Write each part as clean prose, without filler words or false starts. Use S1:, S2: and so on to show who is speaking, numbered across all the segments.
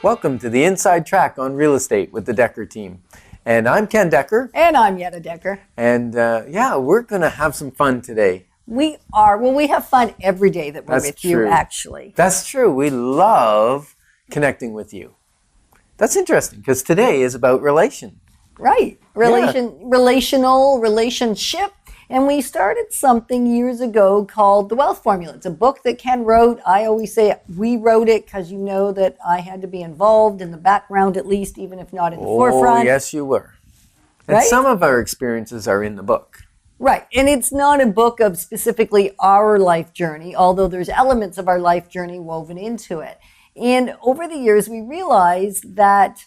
S1: Welcome to the Inside Track on Real Estate with the Dekker Team. And I'm Ken Dekker.
S2: And I'm Yetta Dekker.
S1: And we're going to have some fun today.
S2: We are. Well, we have fun every day that we're with you, actually.
S1: That's true. We love connecting with you. That's interesting because today is about relation.
S2: Right. Relational, relationship. And we started something years ago called The Wealth Formula. It's a book that Ken wrote. I always say we wrote it because you know that I had to be involved in the background at least, even if not in the forefront.
S1: Oh, yes, you were. And some of our experiences are in the book.
S2: Right. And it's not a book of specifically our life journey, although there's elements of our life journey woven into it. And over the years, we realized that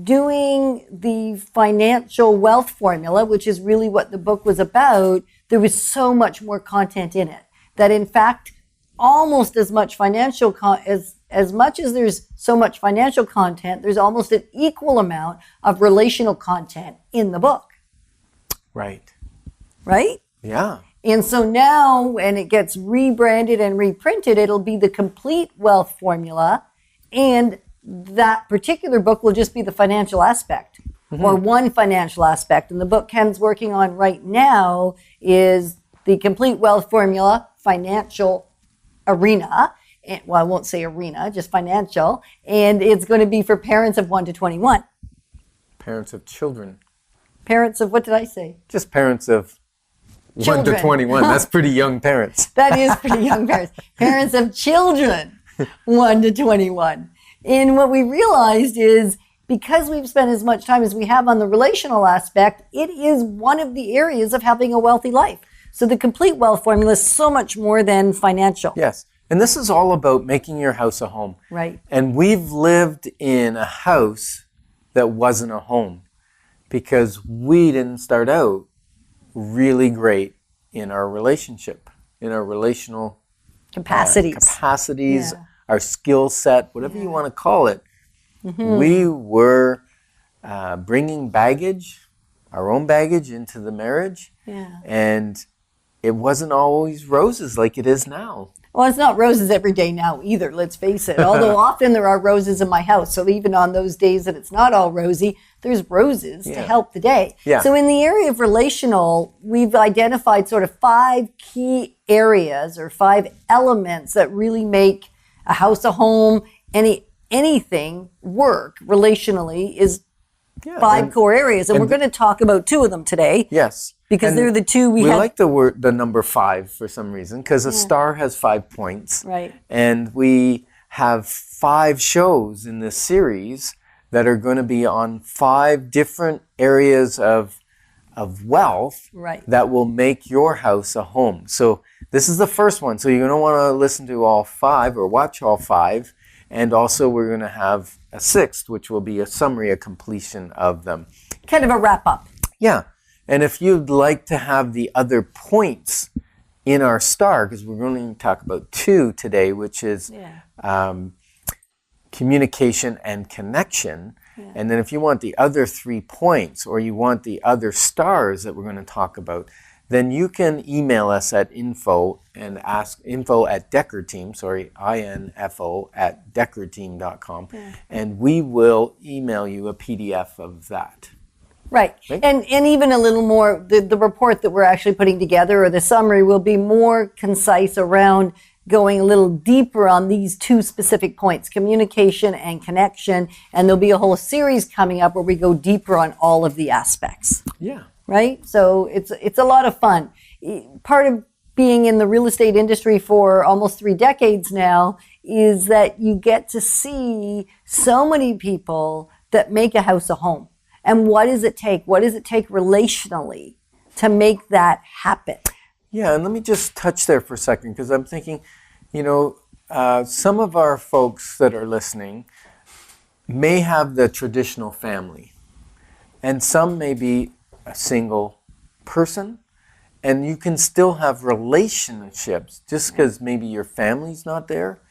S2: doing the financial wealth formula, which is really what the book was about, there was so much more content in it. That in fact, almost as much financial as much as there's so much financial content, there's almost an equal amount of relational content in the book.
S1: Right.
S2: Right?
S1: Yeah.
S2: And so now, when it gets rebranded and reprinted, it'll be the complete wealth formula, and that particular book will just be the financial aspect, or one financial aspect. And the book Ken's working on right now is the complete wealth formula, financial arena. Well, I won't say arena, just financial. And it's going to be for parents of 1 to 21.
S1: Parents of children.
S2: Parents of, what did I say?
S1: Just parents of children. 1 to 21. That's pretty young parents.
S2: That is pretty young parents. Parents of children 1 to 21. And what we realized is because we've spent as much time as we have on the relational aspect, it is one of the areas of having a wealthy life. So the complete wealth formula is so much more than financial.
S1: Yes. And this is all about making your house a home.
S2: Right.
S1: And we've lived in a house that wasn't a home because we didn't start out really great in our relationship, in our relational capacities, our skill set, whatever you want to call it. We were bringing baggage, our own baggage, into the marriage.
S2: Yeah.
S1: And it wasn't always roses like it is now.
S2: Well, it's not roses every day now either, let's face it. Although often there are roses in my house. So even on those days that it's not all rosy, there's roses to help the day.
S1: Yeah.
S2: So in the area of relational, we've identified sort of 5 key areas or 5 elements that really make a house, a home, anything work relationally is 5 core areas. And we're going to talk about 2 of them today.
S1: Yes.
S2: Because they're the 2 we have.
S1: Like the number 5 for some reason, because a star has 5 points.
S2: Right.
S1: And we have 5 shows in this series that are going to be on 5 different areas of wealth that will make your house a home. So this is the first one. So you're going to want to listen to all 5 or watch all 5. And also we're going to have a 6th, which will be a summary, a completion of them.
S2: Kind of a wrap up.
S1: Yeah. And if you'd like to have the other points in our star, because we're going to talk about 2 today, which is communication and connection. Yeah. And then if you want the other 3 points, or you want the other stars that we're going to talk about, then you can email us at info at Dekker Team, info at dekkerteam.com, and we will email you a PDF of that.
S2: Right. And even a little more, the report that we're actually putting together, or the summary, will be more concise around going a little deeper on these 2 specific points, communication and connection. And there'll be a whole series coming up where we go deeper on all of the aspects.
S1: Yeah.
S2: Right? So it's a lot of fun. Part of being in the real estate industry for almost 3 decades now is that you get to see so many people that make a house a home. And what does it take? What does it take relationally to make that happen?
S1: Yeah, and let me just touch there for a second, because I'm thinking, some of our folks that are listening may have the traditional family, and some may be a single person, and you can still have relationships just because maybe your family's not there.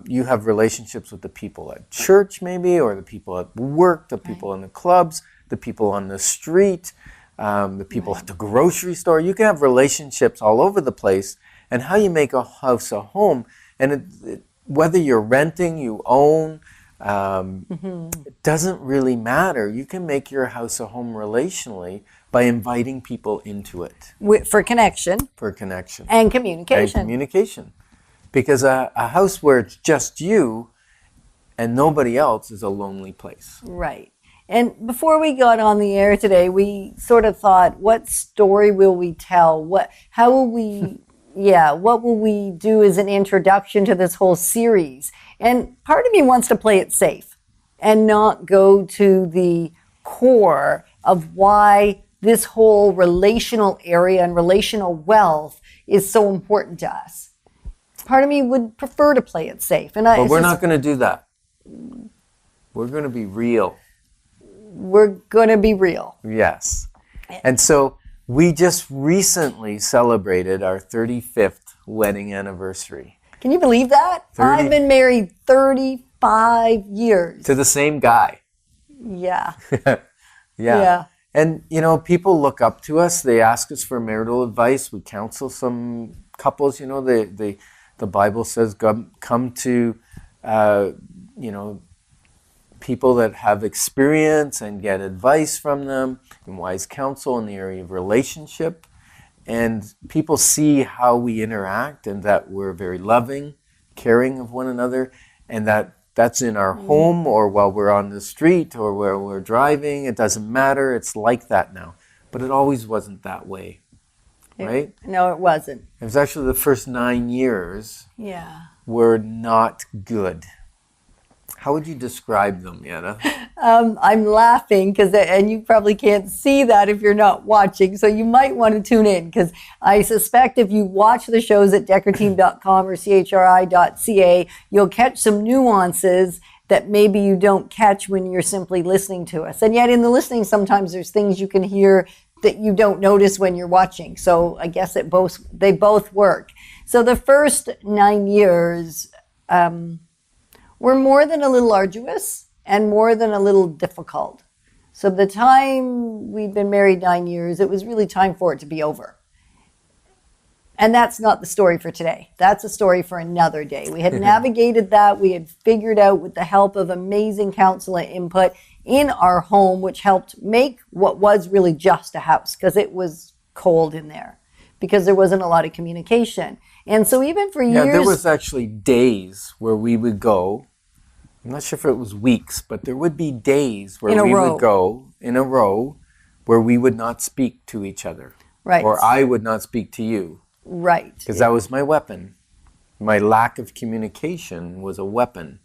S1: You have relationships with the people at church maybe, or the people at work, the people in the clubs, the people on the street, the people at the grocery store. You can have relationships all over the place, and how you make a house a home. And whether you're renting, you own, It doesn't really matter. You can make your house a home relationally by inviting people into it
S2: For connection
S1: for connection
S2: and
S1: and
S2: communication.
S1: communication. Because a house where it's just you and nobody else is a lonely place.
S2: Right. And before we got on the air today, we sort of thought, what story will we tell? How will we, what will we do as an introduction to this whole series? And part of me wants to play it safe and not go to the core of why this whole relational area and relational wealth is so important to us. Part of me would prefer to play it safe.
S1: But we're not going to do that. We're going to be real.
S2: We're going to be real.
S1: Yes. And so we just recently celebrated our 35th wedding anniversary.
S2: Can you believe that?
S1: 30
S2: I've been married 35 years.
S1: To the same guy.
S2: Yeah.
S1: Yeah. And, you know, people look up to us. They ask us for marital advice. We counsel some couples. You know, the Bible says come to, you know, people that have experience and get advice from them and wise counsel in the area of relationship. And people see how we interact and that we're very loving, caring of one another, and that's in our home or while we're on the street or where we're driving. It doesn't matter. It's like that now. But it always wasn't that way, right?
S2: No, it wasn't.
S1: It was actually the first 9 years were not good. How would you describe them, Yana?
S2: I'm laughing and you probably can't see that if you're not watching, so you might want to tune in, because I suspect if you watch the shows at dekkerteam.com or CHRI.ca, you'll catch some nuances that maybe you don't catch when you're simply listening to us. And yet in the listening, sometimes there's things you can hear that you don't notice when you're watching. So I guess they both work. So the first 9 years were more than a little arduous and more than a little difficult. So the time we'd been married 9 years, it was really time for it to be over. And that's not the story for today. That's a story for another day. We had navigated that. We had figured out, with the help of amazing counsel and input in our home, which helped make what was really just a house, because it was cold in there, because there wasn't a lot of communication. And so even for years...
S1: Yeah, there was actually days where we would go. I'm not sure if it was weeks, but there would be days where we would go in a row where we would not speak to each other.
S2: Right.
S1: Or I would not speak to you.
S2: Right.
S1: Because that was my weapon. My lack of communication was a weapon.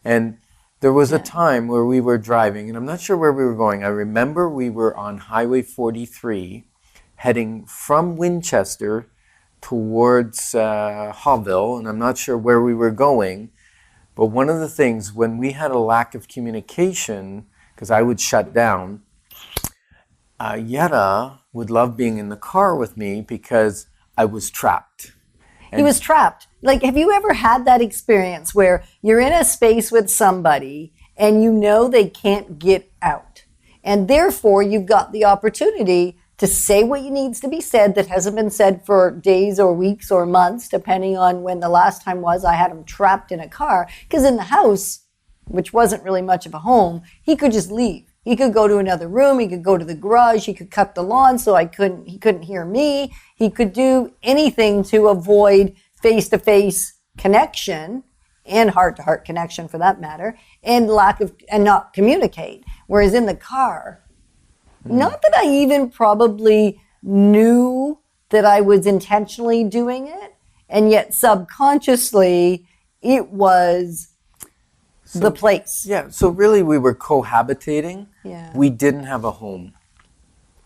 S1: And there was a time where we were driving, and I'm not sure where we were going. I remember we were on Highway 43 heading from Winchester towards Hawville, and I'm not sure where we were going. But one of the things, when we had a lack of communication, because I would shut down, Yetta would love being in the car with me because I was trapped.
S2: He was trapped. Like, have you ever had that experience where you're in a space with somebody and you know they can't get out? And therefore, you've got the opportunity to say what needs to be said that hasn't been said for days or weeks or months, depending on when the last time was I had him trapped in a car. Because in the house, which wasn't really much of a home, he could just leave. He could go to another room. He could go to the garage. He could cut the lawn so he couldn't hear me. He could do anything to avoid face-to-face connection and heart-to-heart connection, for that matter, and not communicate. Whereas in the car, not that I even probably knew that I was intentionally doing it, and yet subconsciously it was the place.
S1: Yeah, so really we were cohabitating.
S2: Yeah.
S1: We didn't have a home,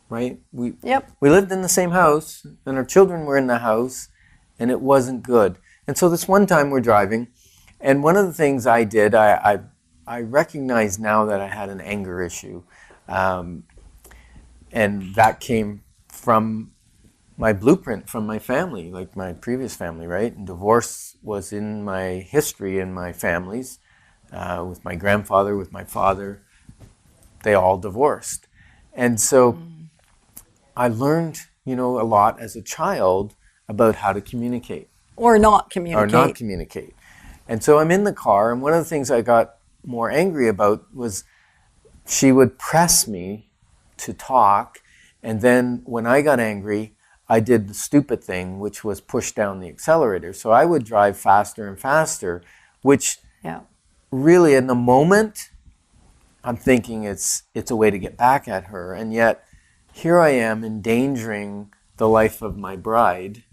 S1: right? We
S2: Yep.
S1: lived in the same house, and our children were in the house, and it wasn't good. And so this one time we're driving, and one of the things I did, I recognize now that I had an anger issue. And that came from my blueprint from my family, like my previous family, right? And divorce was in my history in my families, with my grandfather, with my father. They all divorced. And so I learned, a lot as a child about how to communicate.
S2: Or not communicate.
S1: And so I'm in the car, and one of the things I got more angry about was she would press me to talk, and then when I got angry, I did the stupid thing, which was push down the accelerator. So I would drive faster and faster, which really in the moment, I'm thinking it's a way to get back at her. And yet here I am endangering the life of my bride,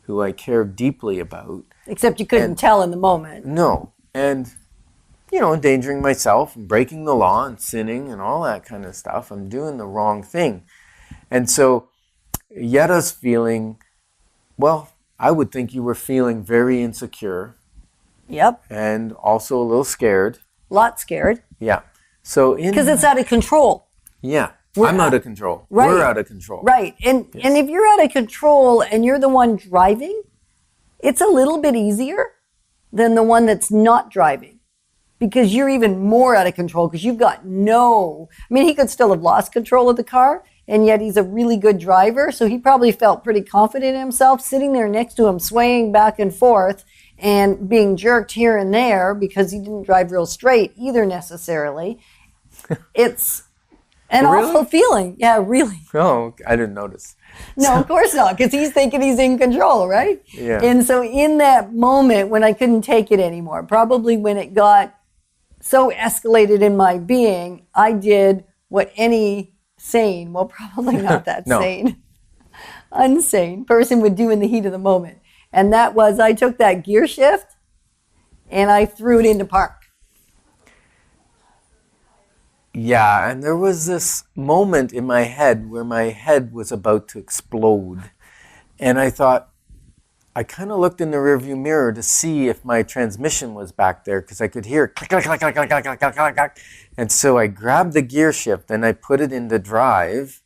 S1: who I care deeply about.
S2: Except you couldn't tell in the moment.
S1: No. And, endangering myself and breaking the law and sinning and all that kind of stuff. I'm doing the wrong thing. And so Yetta's feeling, well, I would think you were feeling very insecure.
S2: Yep.
S1: And also a little scared.
S2: Lot scared.
S1: Yeah. So
S2: because it's out of control.
S1: Yeah. I'm out of control.
S2: Right.
S1: We're out of control.
S2: Right. And if you're out of control and you're the one driving, it's a little bit easier than the one that's not driving, because you're even more out of control because you've got he could still have lost control of the car, and yet he's a really good driver. So he probably felt pretty confident in himself sitting there next to him, swaying back and forth and being jerked here and there because he didn't drive real straight either necessarily. It's an awful feeling. Yeah, really.
S1: Oh, I didn't notice.
S2: No, of course not, because he's thinking he's in control, right?
S1: Yeah.
S2: And so in that moment when I couldn't take it anymore, probably when it got so escalated in my being, I did what any sane, well, probably not that sane, unsane person would do in the heat of the moment. And that was, I took that gear shift and I threw it into park.
S1: Yeah, and there was this moment in my head where my head was about to explode. And I thought, I kind of looked in the rearview mirror to see if my transmission was back there, because I could hear click, click, click, click, click, click, click, click, click. And so I grabbed the gear shift and I put it into drive,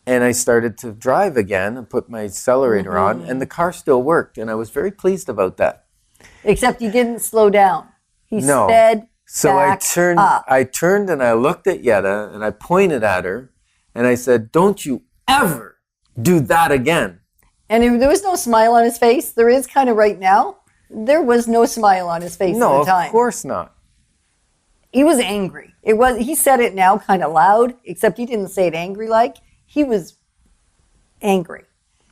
S1: and I started to drive again and put my accelerator on, and the car still worked. And I was very pleased about that.
S2: Except he didn't slow down. He sped
S1: So
S2: back up.
S1: I turned and I looked at Yetta and I pointed at her and I said, "Don't you ever do that again."
S2: And there was no smile on his face. There is kind of right now. There was no smile on his face at the time.
S1: No, of course not.
S2: He was angry. He said it now kind of loud, except he didn't say it angry like. He was angry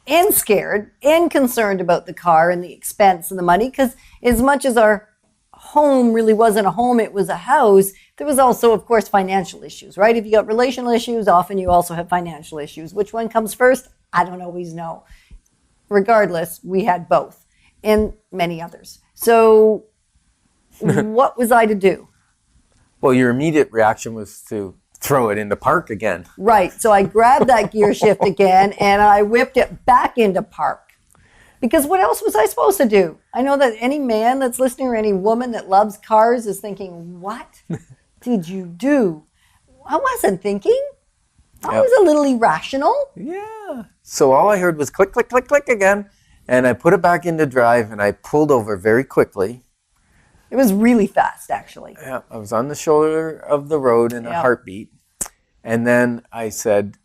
S2: and scared and concerned about the car and the expense and the money, because as much as our home really wasn't a home, it was a house, there was also, of course, financial issues, right? If you got relational issues, often you also have financial issues. Which one comes first? I don't always know. Regardless, we had both and many others. So what was I to do?
S1: Well, your immediate reaction was to throw it into park again.
S2: Right. So I grabbed that gear shift again and I whipped it back into park. Because what else was I supposed to do? I know that any man that's listening or any woman that loves cars is thinking, what did you do? I wasn't thinking. I was a little irrational.
S1: Yeah. So all I heard was click, click, click, click again. And I put it back into drive and I pulled over very quickly.
S2: It was really fast, actually.
S1: Yeah. I was on the shoulder of the road in a heartbeat. And then I said,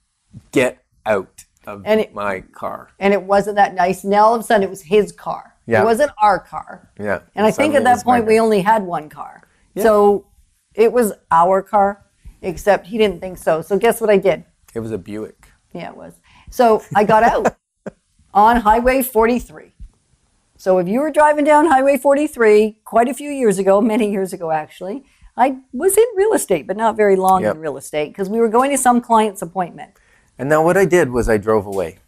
S1: "Get out of my car."
S2: And it wasn't that nice. And all of a sudden it was his car.
S1: Yeah.
S2: It wasn't our car.
S1: Yeah.
S2: And I think at that point we only had one car.
S1: Yeah.
S2: So it was our car, except he didn't think so. So guess what I did?
S1: It was a Buick.
S2: Yeah, it was. So I got out on Highway 43. So if you were driving down Highway 43 quite a few years ago, many years ago actually, I was in real estate, but not very long in real estate, because we were going to some client's appointment.
S1: And now what I did was I drove away.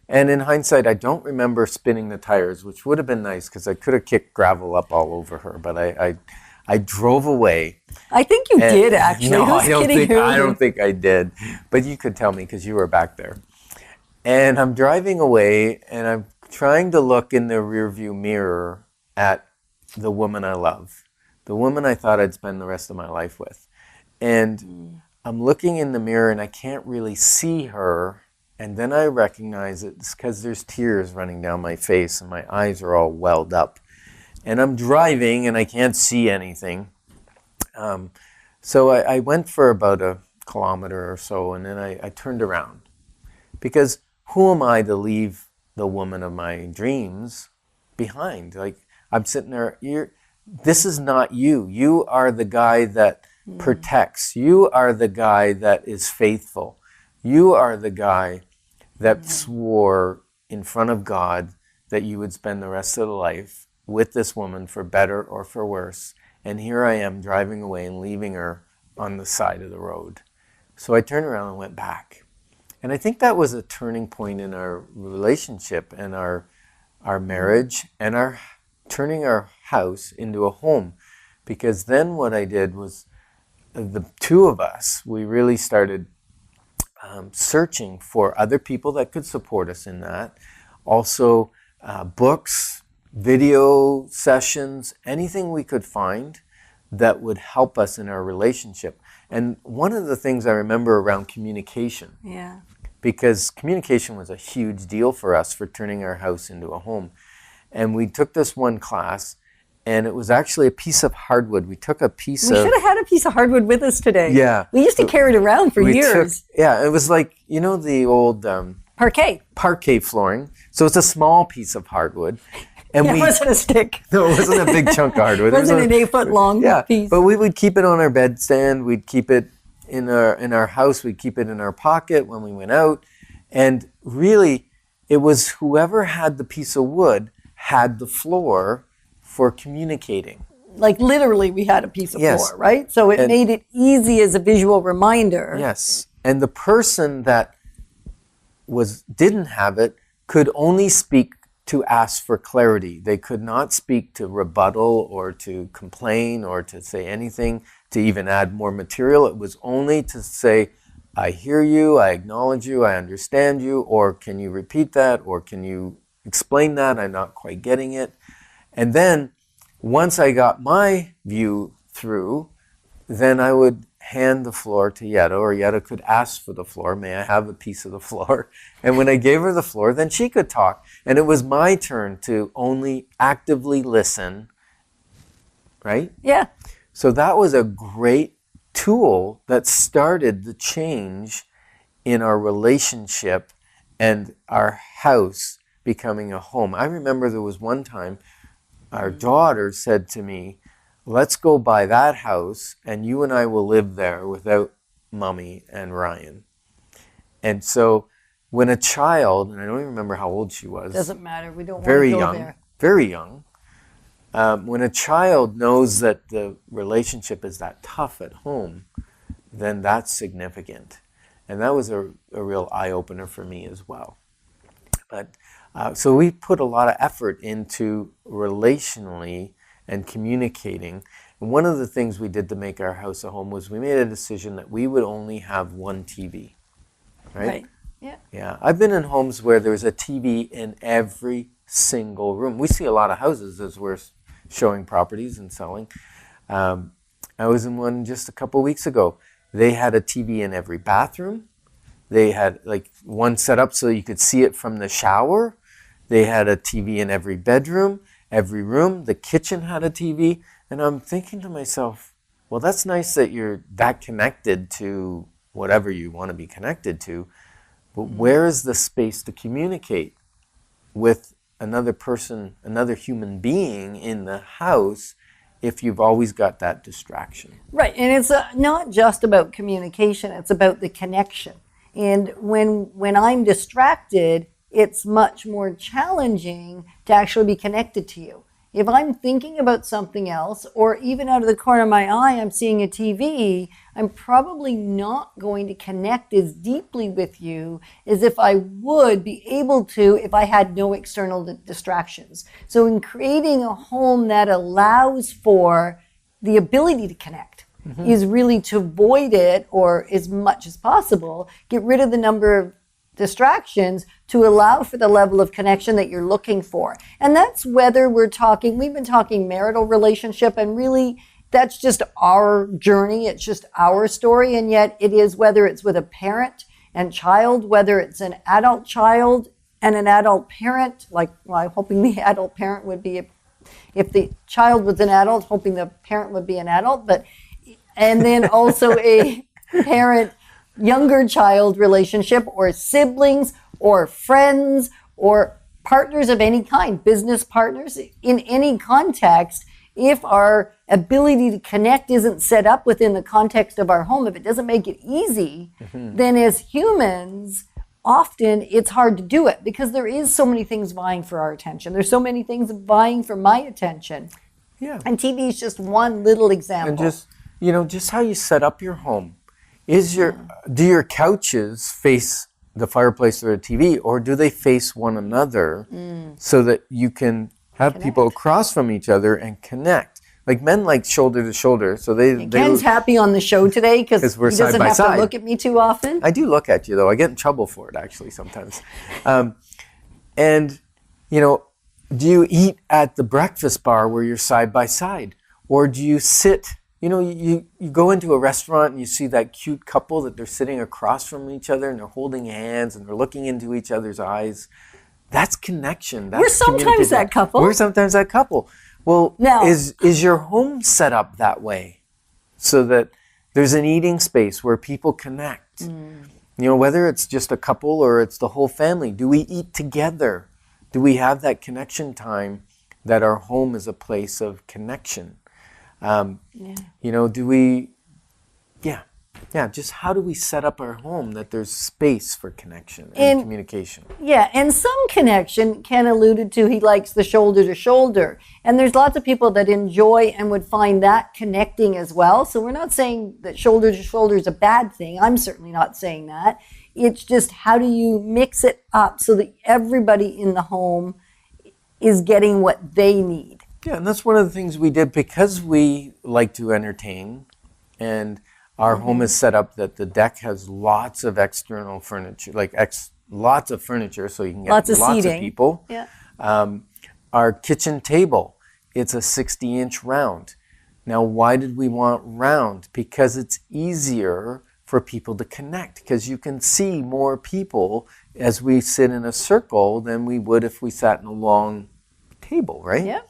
S1: And in hindsight, I don't remember spinning the tires, which would have been nice because I could have kicked gravel up all over her. But I drove away.
S2: I think you did, actually.
S1: No,
S2: Who's kidding who?
S1: I don't think I did. But you could tell me because you were back there. And I'm driving away, and I'm trying to look in the rearview mirror at the woman I love, the woman I thought I'd spend the rest of my life with. And I'm looking in the mirror, and I can't really see her. And then I recognize it's because there's tears running down my face, and my eyes are all welled up. And I'm driving, and I can't see anything. So I went for about a kilometer or so, and then I turned around. Because who am I to leave the woman of my dreams behind? Like, I'm sitting there, this is not you. You are the guy that protects. You are the guy that is faithful. You are the guy that swore in front of God that you would spend the rest of the life with this woman for better or for worse. And here I am driving away and leaving her on the side of the road. So I turned around and went back. And I think that was a turning point in our relationship and our marriage and our turning our house into a home. Because then what I did was the two of us, we really started searching for other people that could support us in that. Also books, video sessions, anything we could find that would help us in our relationship. And one of the things I remember around communication, because communication was a huge deal for us for turning our house into a home. And we took this one class, and it was actually a piece of hardwood. We took a piece
S2: We
S1: of...
S2: should have had a piece of hardwood with us today.
S1: Yeah.
S2: We used to carry it around for years.
S1: It was like, you know, the old...
S2: Parquet
S1: flooring. So it's a small piece of hardwood. And
S2: it wasn't a stick.
S1: No, it wasn't a big chunk of hardwood.
S2: It wasn't an 8-foot long piece.
S1: But we would keep it on our bedstand. We'd keep it in our house. We'd keep it in our pocket when we went out. And really, it was whoever had the piece of wood had the floor for communicating.
S2: Like literally we had a piece of floor, right? So it made it easy as a visual reminder.
S1: Yes. And the person that didn't have it could only speak to ask for clarity. They could not speak to rebuttal or to complain or to say anything, to even add more material. It was only to say, I hear you, I acknowledge you, I understand you, or can you repeat that, or can you explain that, I'm not quite getting it. And then once I got my view through, then I would hand the floor to Yetta, or Yetta could ask for the floor. May I have a piece of the floor? And when I gave her the floor, then she could talk. And it was my turn to only actively listen, right?
S2: Yeah.
S1: So that was a great tool that started the change in our relationship and our house becoming a home. I remember there was one time our daughter said to me, let's go buy that house and you and I will live there without Mommy and Ryan. And so when a child, and I don't even remember how old she was.
S2: Doesn't matter. We don't want
S1: very
S2: to go
S1: young,
S2: there.
S1: Very young. When a child knows that the relationship is that tough at home, then that's significant. And that was a real eye-opener for me as well. But so we put a lot of effort into relationally and communicating. And one of the things we did to make our house a home was we made a decision that we would only have one TV. Right?
S2: Yeah.
S1: Yeah. I've been in homes where there's a TV in every single room. We see a lot of houses as we're showing properties and selling. I was in one just a couple weeks ago. They had a TV in every bathroom. They had like one set up so you could see it from the shower. They had a TV in every bedroom, every room. The kitchen had a TV. And I'm thinking to myself, well, that's nice that you're that connected to whatever you want to be connected to. But where is the space to communicate with another person, another human being in the house if you've always got that distraction?
S2: Right. And it's not just about communication. It's about the connection. And when I'm distracted, it's much more challenging to actually be connected to you. If I'm thinking about something else, or even out of the corner of my eye, I'm seeing a TV, I'm probably not going to connect as deeply with you as if I would be able to if I had no external distractions. So in creating a home that allows for the ability to connect, is really to avoid it, or as much as possible, get rid of the number of distractions to allow for the level of connection that you're looking for. And that's whether we've been talking marital relationship, and really that's just our journey. It's just our story. And yet it is, whether it's with a parent and child, whether it's an adult child and an adult parent, I'm hoping the adult parent would be, if the child was an adult, hoping the parent would be an adult, and then also a parent younger child relationship, or siblings, or friends, or partners of any kind, business partners, in any context, if our ability to connect isn't set up within the context of our home, if it doesn't make it easy, then as humans, often it's hard to do it because there is so many things vying for our attention. There's so many things vying for my attention.
S1: Yeah.
S2: And TV is just one little example.
S1: And just, just how you set up your home. Do your couches face the fireplace or the TV, or do they face one another so that you can have people across from each other and connect? Like men like shoulder to shoulder, so
S2: Ken's happy on the show today because he doesn't have to look at me too often.
S1: I do look at you though. I get in trouble for it actually sometimes. And do you eat at the breakfast bar where you're side by side, or do you sit? You go into a restaurant and you see that cute couple that they're sitting across from each other and they're holding hands and they're looking into each other's eyes. That's connection. That's
S2: We're sometimes that couple.
S1: We're sometimes that couple. Well, now, is your home set up that way so that there's an eating space where people connect? Whether it's just a couple or it's the whole family. Do we eat together? Do we have that connection time that our home is a place of connection? Do we, just how do we set up our home that there's space for connection and communication? Yeah,
S2: and some connection, Ken alluded to, he likes the shoulder to shoulder. And there's lots of people that enjoy and would find that connecting as well. So we're not saying that shoulder to shoulder is a bad thing. I'm certainly not saying that. It's just how do you mix it up so that everybody in the home is getting what they need?
S1: Yeah, and that's one of the things we did because we like to entertain, and our home is set up that the deck has lots of external furniture, lots of furniture, so you can get lots of people.
S2: Yeah.
S1: Our kitchen table, it's a 60-inch round. Now, why did we want round? Because it's easier for people to connect, because you can see more people as we sit in a circle than we would if we sat in a long table, right?
S2: Yeah.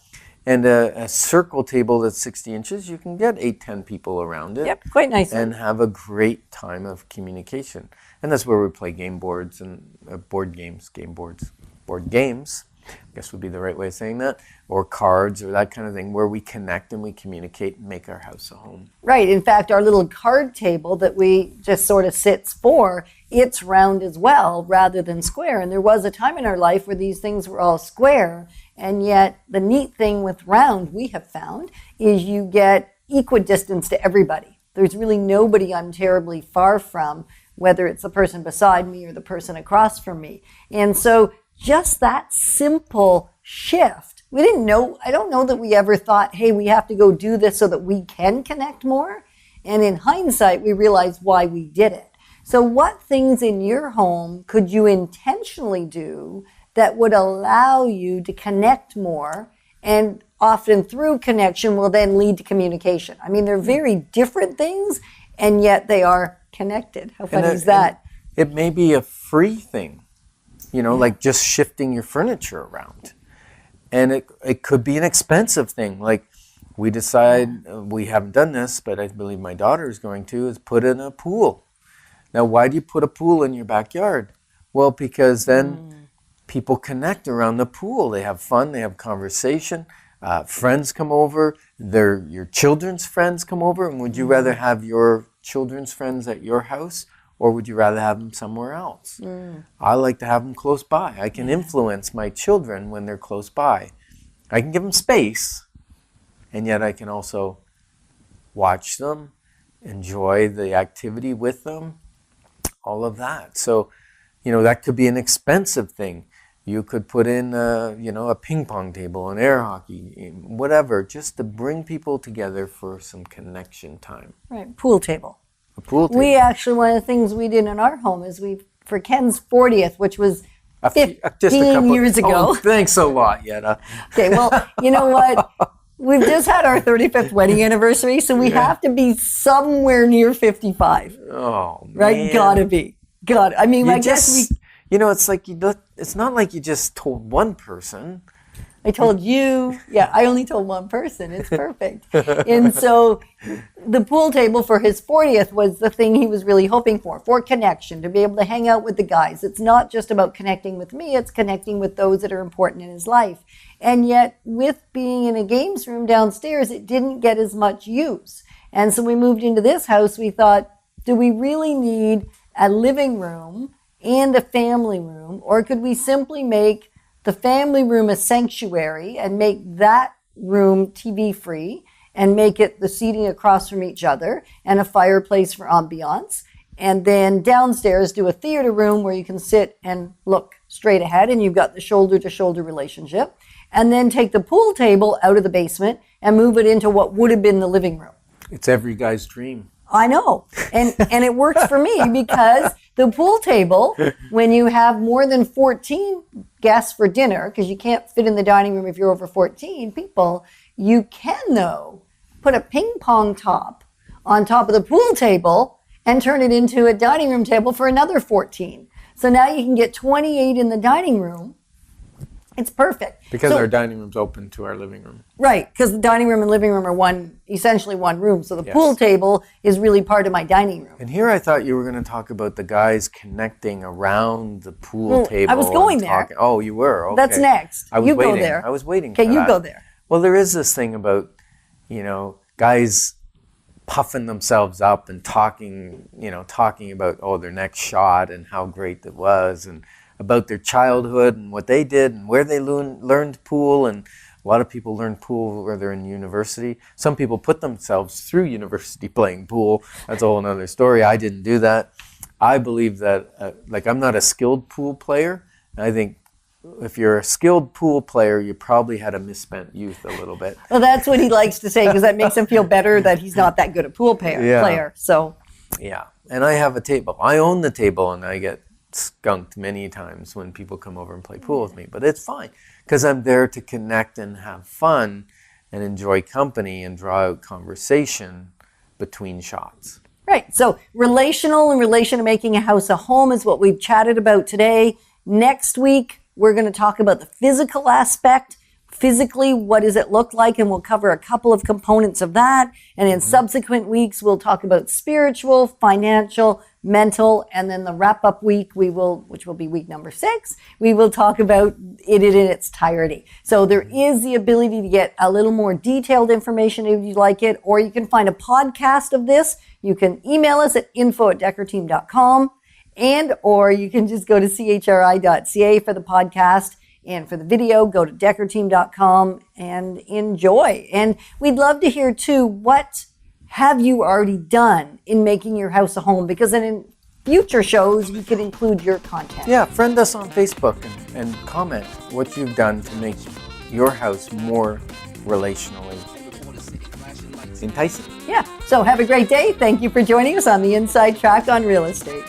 S1: And a circle table that's 60 inches, you can get 8-10 people around it.
S2: Yep, quite nice.
S1: And have a great time of communication. And that's where we play game boards and board games, I guess would be the right way of saying that, or cards or that kind of thing, where we connect and we communicate and make our house a home.
S2: Right. In fact, our little card table that we just sort of sits for, it's round as well rather than square. And there was a time in our life where these things were all square. And yet the neat thing with round, we have found, is you get equidistance to everybody. There's really nobody I'm terribly far from, whether it's the person beside me or the person across from me. And so just that simple shift, I don't know that we ever thought, hey, we have to go do this so that we can connect more. And in hindsight, we realized why we did it. So what things in your home could you intentionally do that would allow you to connect more, and often through connection will then lead to communication? I mean, they're very different things, and yet they are connected. How funny is that?
S1: It may be a free thing, like just shifting your furniture around. And it could be an expensive thing. Like we decide, we haven't done this, but I believe my daughter is going to, is put in a pool. Now, why do you put a pool in your backyard? Well, because then people connect around the pool. They have fun, they have conversation. Friends come over, your children's friends come over. And would you rather have your children's friends at your house, or would you rather have them somewhere else? I like to have them close by. I can influence my children when they're close by. I can give them space, and yet I can also watch them, enjoy the activity with them, all of that. So, that could be an expensive thing. You could put in, a ping pong table, an air hockey, whatever, just to bring people together for some connection time.
S2: Right, pool table.
S1: A pool table.
S2: We actually, one of the things we did in our home is for Ken's 40th, which was 15 years ago.
S1: Oh, thanks a lot, Yetta.
S2: Okay, well, you know what? We've just had our 35th wedding anniversary, so we have to be somewhere near 55.
S1: Oh, man.
S2: Right? Gotta be. I mean, I guess we...
S1: it's like it's not like you just told one person.
S2: I told you. Yeah, I only told one person. It's perfect. And so the pool table for his 40th was the thing he was really hoping for connection, to be able to hang out with the guys. It's not just about connecting with me, it's connecting with those that are important in his life. And yet, with being in a games room downstairs, it didn't get as much use. And so we moved into this house. We thought, do we really need a living room and a family room? Or could we simply make the family room a sanctuary and make that room TV free and make it the seating across from each other and a fireplace for ambiance? And then downstairs do a theater room where you can sit and look straight ahead and you've got the shoulder to shoulder relationship. And then take the pool table out of the basement and move it into what would have been the living room.
S1: It's every guy's dream.
S2: I know. And it works for me because the pool table, when you have more than 14 guests for dinner, because you can't fit in the dining room if you're over 14 people, you can, though, put a ping pong top on top of the pool table and turn it into a dining room table for another 14. So now you can get 28 in the dining room. It's perfect.
S1: Because our dining room's open to our living room.
S2: Right, because the dining room and living room are essentially one room. So the pool table is really part of my dining room.
S1: And here I thought you were going to talk about the guys connecting around the pool table.
S2: I was going there.
S1: Oh, you were? Okay.
S2: That's next.
S1: I was
S2: you
S1: waiting.
S2: go there.
S1: I was waiting for
S2: Okay, you
S1: that.
S2: go there.
S1: Well, there is this thing about, guys puffing themselves up and talking about, their next shot and how great it was and about their childhood and what they did and where they learned pool. And a lot of people learn pool where they're in university. Some people put themselves through university playing pool. That's a whole other story. I didn't do that. I believe that, I'm not a skilled pool player. I think if you're a skilled pool player, you probably had a misspent youth a little bit.
S2: Well, that's what he likes to say because that makes him feel better that he's not that good a pool player. So.
S1: Yeah. And I have a table. I own the table and I get skunked many times when people come over and play pool with me, but it's fine because I'm there to connect and have fun and enjoy company and draw out conversation between shots.
S2: Right. So relational in relation to making a house a home is what we've chatted about today. Next week, we're going to talk about the physical aspect. Physically, what does it look like? And we'll cover a couple of components of that. And in subsequent weeks, we'll talk about spiritual, financial, mental, and then the wrap-up week, which will be week number 6, we will talk about it in its entirety. So there is the ability to get a little more detailed information if you like it, or you can find a podcast of this. You can email us at info@dekkerteam.com, or you can just go to CHRI.ca for the podcast. And for the video, go to dekkerteam.com and enjoy. And we'd love to hear, too, what have you already done in making your house a home? Because then in future shows, we could include your content.
S1: Yeah, friend us on Facebook and comment what you've done to make your house more relationally enticing.
S2: Yeah, so have a great day. Thank you for joining us on the Inside Track on Real Estate.